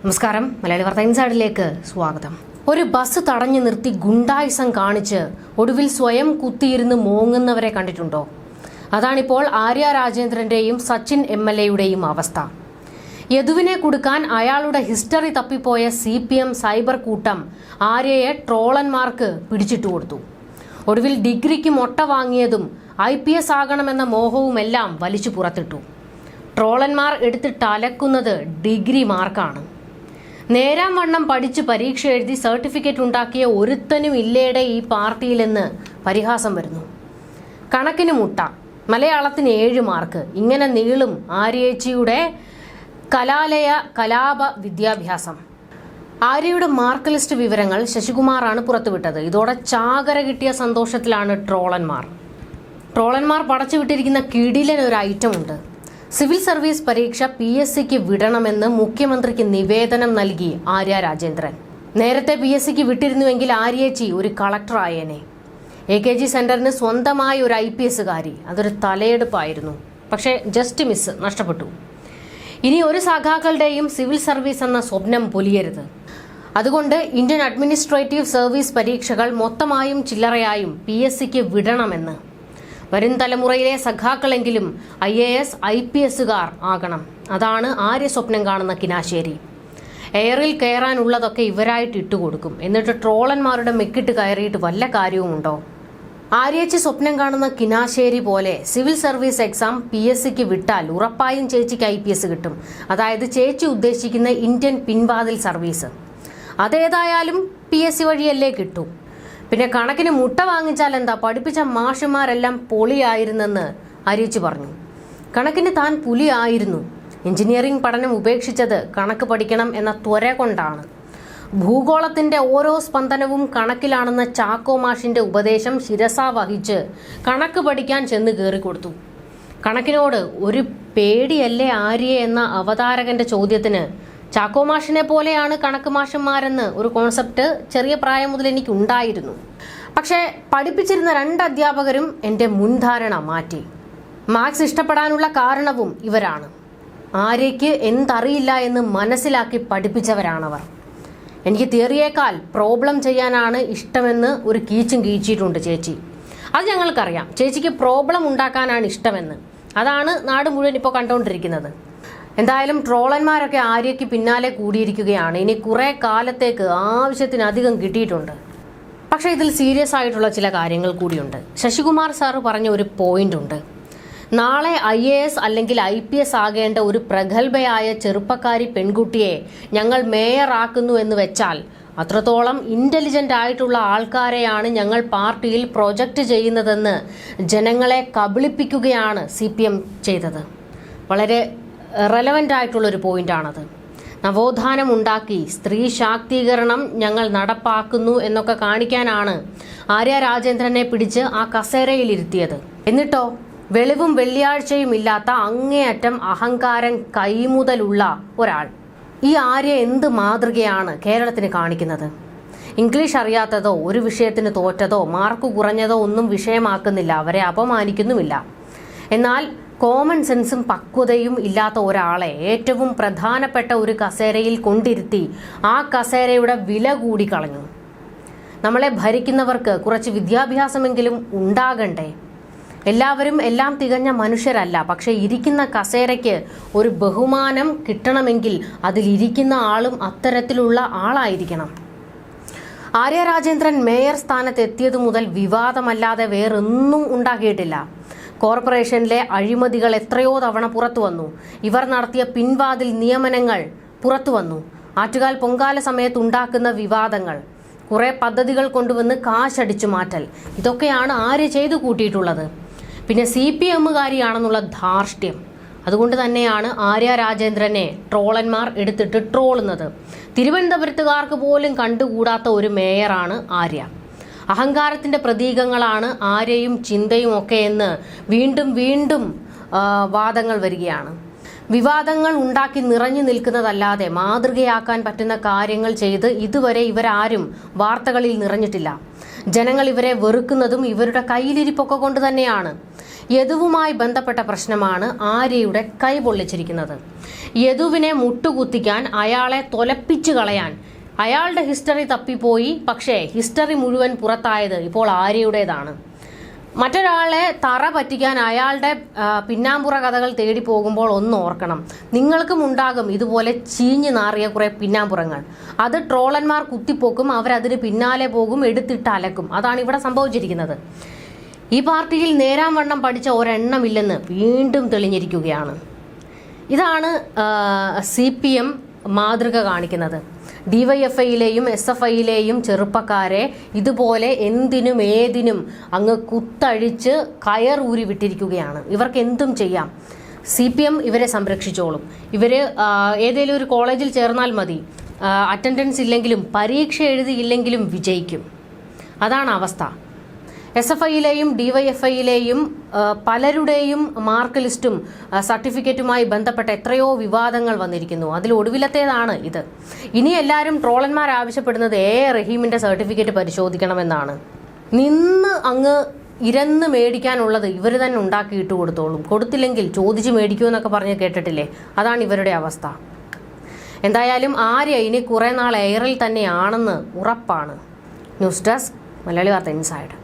നമസ്കാരം, മലയാളി വാർത്ത ഇൻസൈഡിലേക്ക് സ്വാഗതം. ഒരു ബസ് തടഞ്ഞു നിർത്തി ഗുണ്ടായിസം കാണിച്ച് ഒടുവിൽ സ്വയം കുത്തിയിരുന്ന് മോങ്ങുന്നവരെ കണ്ടിട്ടുണ്ടോ? അതാണിപ്പോൾ ആര്യ രാജേന്ദ്രന്റെയും സച്ചിൻ MLAയുടെയും അവസ്ഥ. യദുവിനെ കൊടുക്കാൻ അയാളുടെ ഹിസ്റ്ററി തപ്പിപ്പോയ CPM സൈബർ കൂട്ടം ആര്യയെ ട്രോളന്മാർക്ക് പിടിച്ചിട്ടു കൊടുത്തു. ഒടുവിൽ ഡിഗ്രിക്ക് മൊട്ട വാങ്ങിയതും IPS ആകണമെന്ന മോഹവുമെല്ലാം വലിച്ചു പുറത്തിട്ടു. ട്രോളന്മാർ എടുത്തിട്ട് അലക്കുന്നത് ഡിഗ്രി മാർക്കാണ്. നേരാം വണ്ണം പഠിച്ച് പരീക്ഷ എഴുതി സർട്ടിഫിക്കറ്റ് ഉണ്ടാക്കിയ ഒരുത്തനും ഇല്ലേടെ ഈ പാർട്ടിയിലെന്ന് പരിഹാസം വരുന്നു. കണക്കിന് മുട്ട, മലയാളത്തിന് 7 മാർക്ക്, ഇങ്ങനെ നീളും ആര്യേച്ചിയുടെ കലാപ വിദ്യാഭ്യാസം. ആര്യയുടെ മാർക്ക് ലിസ്റ്റ് വിവരങ്ങൾ ശശികുമാറാണ് പുറത്തുവിട്ടത്. ഇതോടെ ചാകര കിട്ടിയ സന്തോഷത്തിലാണ് ട്രോളന്മാർ പടച്ചുവിട്ടിരിക്കുന്ന കിടിലൻ ഒരു ഐറ്റം ഉണ്ട്. സിവിൽ സർവീസ് പരീക്ഷ PSCക്ക് വിടണമെന്ന് മുഖ്യമന്ത്രിക്ക് നിവേദനം നൽകി ആര്യ രാജേന്ദ്രൻ. നേരത്തെ PSCക്ക് വിട്ടിരുന്നുവെങ്കിൽ ആര്യേച്ചി ഒരു കളക്ടർ ആയേനെ. AKG സെന്ററിന് സ്വന്തമായ ഒരു IPSകാരി, അതൊരു തലയെടുപ്പായിരുന്നു. പക്ഷേ ജസ്റ്റ് മിസ്, നഷ്ടപ്പെട്ടു. ഇനി ഒരു സഖാക്കളുടെയും സിവിൽ സർവീസ് എന്ന സ്വപ്നം പൊലിയരുത്. അതുകൊണ്ട് ഇന്ത്യൻ അഡ്മിനിസ്ട്രേറ്റീവ് സർവീസ് പരീക്ഷകൾ മൊത്തമായും ചില്ലറയായും PSCക്ക് വിടണമെന്ന്. വരും തലമുറയിലെ സഖാക്കളെങ്കിലും IAS IPSകാർ ആകണം. അതാണ് ആര്യ സ്വപ്നം കാണുന്ന കിനാശേരി. എയറിൽ കയറാനുള്ളതൊക്കെ ഇവരായിട്ട് ഇട്ടുകൊടുക്കും. എന്നിട്ട് ട്രോളന്മാരുടെ മെക്കിട്ട് കയറിയിട്ട് വല്ല കാര്യവുമുണ്ടോ? ആര്യേച്ചി സ്വപ്നം കാണുന്ന കിനാശേരി പോലെ സിവിൽ സർവീസ് എക്സാം PSCക്ക് വിട്ടാൽ ഉറപ്പായും ചേച്ചിക്ക് IPS കിട്ടും. അതായത് ചേച്ചി ഉദ്ദേശിക്കുന്ന ഇന്ത്യൻ പിൻവാതിൽ സർവീസ്. അതേതായാലും PSC വഴിയല്ലേ കിട്ടൂ. പിന്നെ കണക്കിന് മുട്ട വാങ്ങിച്ചാൽ എന്താ, പഠിപ്പിച്ച മാഷുമാരെല്ലാം പൊളിയായിരുന്നെന്ന് ആര്യേച്ചി പറഞ്ഞു. കണക്കിന് താൻ പുലിയായിരുന്നു. എഞ്ചിനീയറിംഗ് പഠനം ഉപേക്ഷിച്ചത് കണക്ക് പഠിക്കണം എന്ന ത്വര കൊണ്ടാണ്. ഭൂഗോളത്തിന്റെ ഓരോ സ്പന്ദനവും കണക്കിലാണെന്ന ചാക്കോ മാഷിന്റെ ഉപദേശം ശിരസാ വഹിച്ച് കണക്ക് പഠിക്കാൻ ചെന്ന് കയറിക്കൊടുത്തു. കണക്കിനോട് ഒരു പേടിയല്ലേ ആര്യ എന്ന അവതാരകന്റെ ചോദ്യത്തിന് ചാക്കോ മാഷിനെ പോലെയാണ് കണക്ക് മാഷന്മാരെന്ന് ഒരു കോൺസെപ്റ്റ് ചെറിയ പ്രായം മുതൽ എനിക്ക് ഉണ്ടായിരുന്നു. പക്ഷേ പഠിപ്പിച്ചിരുന്ന 2 അധ്യാപകരും എൻ്റെ മുൻധാരണ മാറ്റി. മാത്സ് ഇഷ്ടപ്പെടാനുള്ള കാരണവും ഇവരാണ്. ആര്യയ്ക്ക് എന്തറിയില്ല എന്ന് മനസ്സിലാക്കി പഠിപ്പിച്ചവരാണവർ. എനിക്ക് തിയറിയേക്കാൾ പ്രോബ്ലം ചെയ്യാനാണ് ഇഷ്ടമെന്ന് ഒരു കീച്ചിട്ടുണ്ട് ചേച്ചി. അത് ഞങ്ങൾക്കറിയാം. ചേച്ചിക്ക് പ്രോബ്ലം ഉണ്ടാക്കാനാണ് ഇഷ്ടമെന്ന്. അതാണ് നാട് മുഴുവൻ ഇപ്പോൾ കണ്ടുകൊണ്ടിരിക്കുന്നത്. എന്തായാലും ട്രോളന്മാരൊക്കെ ആര്യയ്ക്ക് പിന്നാലെ കൂടിയിരിക്കുകയാണ്. ഇനി കുറെ കാലത്തേക്ക് ആവശ്യത്തിനധികം കിട്ടിയിട്ടുണ്ട്. പക്ഷേ ഇതിൽ സീരിയസ് ആയിട്ടുള്ള ചില കാര്യങ്ങൾ കൂടിയുണ്ട്. ശശികുമാർ സാറ് പറഞ്ഞ ഒരു പോയിന്റ് ഉണ്ട്. നാളെ IAS അല്ലെങ്കിൽ IPS ആകേണ്ട ഒരു പ്രഗത്ഭയായ ചെറുപ്പക്കാരി പെൺകുട്ടിയെ ഞങ്ങൾ മേയർ ആക്കുന്നു എന്ന് വെച്ചാൽ അത്രത്തോളം ഇന്റലിജന്റ് ആയിട്ടുള്ള ആൾക്കാരെയാണ് ഞങ്ങൾ പാർട്ടിയിൽ പ്രൊജക്റ്റ് ചെയ്യുന്നതെന്ന് ജനങ്ങളെ കബളിപ്പിക്കുകയാണ് CPM ചെയ്തത്. വളരെ റെലവൻ്റ് ആയിട്ടുള്ളൊരു പോയിന്റാണത്. നവോത്ഥാനം ഉണ്ടാക്കി സ്ത്രീ ശാക്തീകരണം ഞങ്ങൾ നടപ്പാക്കുന്നു എന്നൊക്കെ കാണിക്കാനാണ് ആര്യ രാജേന്ദ്രനെ പിടിച്ച് ആ കസേരയിലിരുത്തിയത്. എന്നിട്ടോ വെളിവും വെള്ളിയാഴ്ചയും ഇല്ലാത്ത അങ്ങേയറ്റം അഹങ്കാരം കൈമുതലുള്ള ഒരാൾ. ഈ ആര്യ എന്ത് മാതൃകയാണ് കേരളത്തിന് കാണിക്കുന്നത്? ഇംഗ്ലീഷ് അറിയാത്തതോ ഒരു വിഷയത്തിന് തോറ്റതോ മാർക്ക് കുറഞ്ഞതോ ഒന്നും വിഷയമാക്കുന്നില്ല, അവരെ അപമാനിക്കുന്നുമില്ല. എന്നാൽ കോമൺ സെൻസും പക്വതയും ഇല്ലാത്ത ഒരാളെ ഏറ്റവും പ്രധാനപ്പെട്ട ഒരു കസേരയിൽ കൊണ്ടിരുത്തി ആ കസേരയുടെ വില കൂടി കളഞ്ഞു. നമ്മളെ ഭരിക്കുന്നവർക്ക് കുറച്ച് വിദ്യാഭ്യാസമെങ്കിലും ഉണ്ടാകണ്ടേ? എല്ലാവരും എല്ലാം തികഞ്ഞ മനുഷ്യരല്ല. പക്ഷെ ഇരിക്കുന്ന കസേരയ്ക്ക് ഒരു ബഹുമാനം കിട്ടണമെങ്കിൽ അതിലിരിക്കുന്ന ആളും അത്തരത്തിലുള്ള ആളായിരിക്കണം. ആര്യ രാജേന്ദ്രൻ മേയർ സ്ഥാനത്ത് എത്തിയതു മുതൽ വിവാദമല്ലാതെ വേറൊന്നും ഉണ്ടാക്കിയിട്ടില്ല. കോർപ്പറേഷനിലെ അഴിമതികൾ എത്രയോ തവണ പുറത്തു വന്നു. ഇവർ നടത്തിയ പിൻവാതിൽ നിയമനങ്ങൾ പുറത്തു വന്നു. ആറ്റുകാൽ പൊങ്കാല സമയത്ത് ഉണ്ടാക്കുന്ന വിവാദങ്ങൾ, കുറെ പദ്ധതികൾ കൊണ്ടുവന്ന് കാശടിച്ചു മാറ്റൽ, ഇതൊക്കെയാണ് ആര്യ ചെയ്തു കൂട്ടിയിട്ടുള്ളത്. പിന്നെ CPMകാരിയാണെന്നുള്ള ധാർഷ്ട്യം. അതുകൊണ്ട് തന്നെയാണ് ആര്യ രാജേന്ദ്രനെ ട്രോളന്മാർ എടുത്തിട്ട് ട്രോളുന്നത്. തിരുവനന്തപുരത്തുകാർക്ക് പോലും കണ്ടുകൂടാത്ത ഒരു മേയറാണ് ആര്യ. അഹങ്കാരത്തിന്റെ പ്രതീകങ്ങളാണ് ആര്യയും ചിന്തയും ഒക്കെ എന്ന് വീണ്ടും വാദങ്ങൾ വരികയാണ്. വിവാദങ്ങൾ ഉണ്ടാക്കി നിറഞ്ഞു നിൽക്കുന്നതല്ലാതെ മാതൃകയാക്കാൻ പറ്റുന്ന കാര്യങ്ങൾ ചെയ്ത് ഇതുവരെ ഇവരാരും വാർത്തകളിൽ നിറഞ്ഞിട്ടില്ല. ജനങ്ങൾ ഇവരെ വെറുക്കുന്നതും ഇവരുടെ കയ്യിലിരിപ്പൊക്കെ കൊണ്ട് തന്നെയാണ്. യദുവുമായി ബന്ധപ്പെട്ട പ്രശ്നമാണ് ആര്യയുടെ കൈ പൊള്ളിച്ചിരിക്കുന്നത്. യദുവിനെ മുട്ടുകുത്തിക്കാൻ, അയാളെ തൊലപ്പിച്ചു കളയാൻ അയാളുടെ ഹിസ്റ്ററി തപ്പിപ്പോയി. പക്ഷേ ഹിസ്റ്ററി മുഴുവൻ പുറത്തായത് ഇപ്പോൾ ആര്യയുടേതാണ്. മറ്റൊരാളെ തറ പറ്റിക്കാൻ അയാളുടെ പിന്നാമ്പുറ കഥകൾ തേടി പോകുമ്പോൾ ഒന്ന് ഓർക്കണം, നിങ്ങൾക്കും ഉണ്ടാകും ഇതുപോലെ ചീഞ്ഞു നാറിയ കുറെ പിന്നാമ്പുറങ്ങൾ. അത് ട്രോളന്മാർ കുത്തിപ്പോക്കും, അവരതിന് പിന്നാലെ പോകും, എടുത്തിട്ട് അലക്കും. അതാണ് ഇവിടെ സംഭവിച്ചിരിക്കുന്നത്. ഈ പാർട്ടിയിൽ നേരാം വണ്ണം പഠിച്ച ഒരെണ്ണമില്ലെന്ന് വീണ്ടും തെളിഞ്ഞിരിക്കുകയാണ്. ഇതാണ് CPM മാതൃക കാണിക്കുന്നത്. DYFIയിലെയും SFIയിലെയും ചെറുപ്പക്കാരെ ഇതുപോലെ എന്തിനും ഏതിനും അങ്ങ് കുത്തഴിച്ച് കയർ ഊരി വിട്ടിരിക്കുകയാണ്. ഇവർക്ക് എന്തും ചെയ്യാം. CPM ഇവരെ സംരക്ഷിച്ചോളും. ഇവർ ഏതെങ്കിലും ഒരു കോളേജിൽ ചേർന്നാൽ മതി, അറ്റൻഡൻസ് ഇല്ലെങ്കിലും പരീക്ഷ എഴുതിയില്ലെങ്കിലും വിജയിക്കും. അതാണ് അവസ്ഥ. SFIയിലെയും DYFIയിലെയും പലരുടെയും മാർക്ക് ലിസ്റ്റും സർട്ടിഫിക്കറ്റുമായി ബന്ധപ്പെട്ട എത്രയോ വിവാദങ്ങൾ വന്നിരിക്കുന്നു. അതിൽ ഒടുവിലത്തേതാണ് ഇത്. ഇനി എല്ലാവരും ട്രോളന്മാർ ആവശ്യപ്പെടുന്നത് റഹീമിന്റെ സർട്ടിഫിക്കറ്റ് പരിശോധിക്കണമെന്നാണ്. നിന്ന് അങ്ങ് ഇരന്ന് മേടിക്കാനുള്ളത് ഇവർ തന്നെ ഉണ്ടാക്കിയിട്ട് കൊടുത്തോളും. കൊടുത്തില്ലെങ്കിൽ ചോദിച്ച് മേടിക്കൂ എന്നൊക്കെ പറഞ്ഞ് കേട്ടിട്ടില്ലേ? അതാണ് ഇവരുടെ അവസ്ഥ. എന്തായാലും ആര്യ ഇനി കുറെ നാൾ എയറിൽ തന്നെയാണെന്ന് ഉറപ്പാണ്. ന്യൂസ് ഡെസ്ക് മലയാളി വാർത്ത ഇൻസൈഡ്.